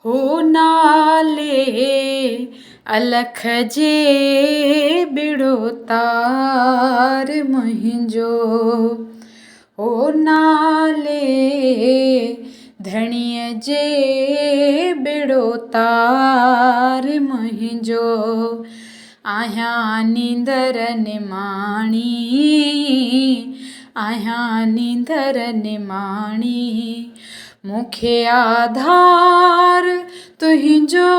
हो नाले अलख जे बिड़ो तार मुंहिंजो हो नाले धणीअ जे बिड़ो तार मुंहिंजो आहियां नींदर निमाणी आहियां नींदर निमाणी मूंखे आधार तुंहिंजो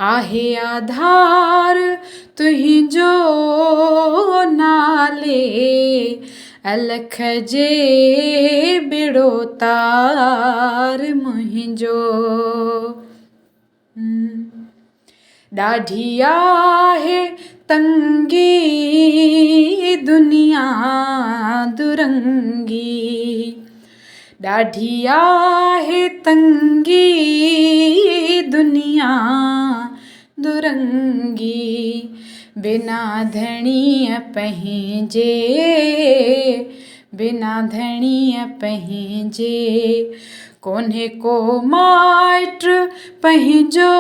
आहे आधार तुंहिंजो नाले अलख जे बिड़ो तार मुंहिंजो ॾाढी आहे तंगी दुनिया दुरंगी ॾाढी आहे तंगी दुनिया दुरंगी बिना धणीअ पंहिंजे बिना धणीअ पंहिंजे कोन्हे को माइट पंहिंजो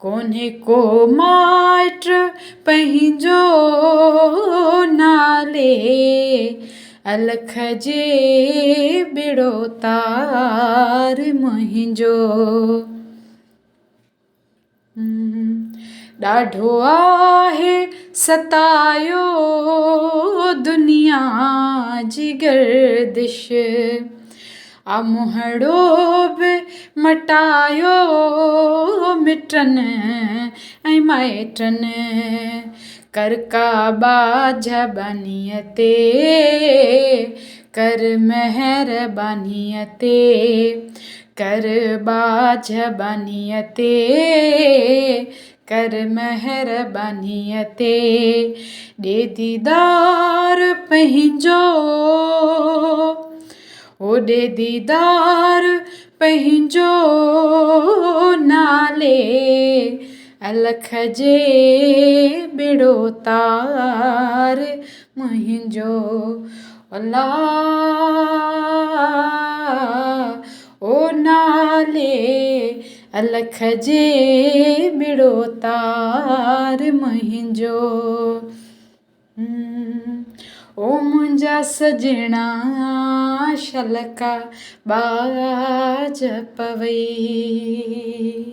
कोन्हे को माइट पंहिंजो नाले अलख जे बिड़ो तार मुंहिंजो ॾाढो आहे सतायो दुनिया जी गर्दिश मुंहड़ो बि मटायो मिटनि ऐं माइटनि कर का बाझ बानीअ ते कर महिरबानीअ ते कर बाझ बानीअ ते कर महिरबानीअ ते ॾे दीदार पंहिंजो ओॾे दीदार पंहिंजो नाले अलख जे बिड़ो तार मुंहिंजो अला ओ नाले अलख जे बिड़ो तार मुंहिंजो ओ मुंहिंजा सजणा शलका बाज पवई।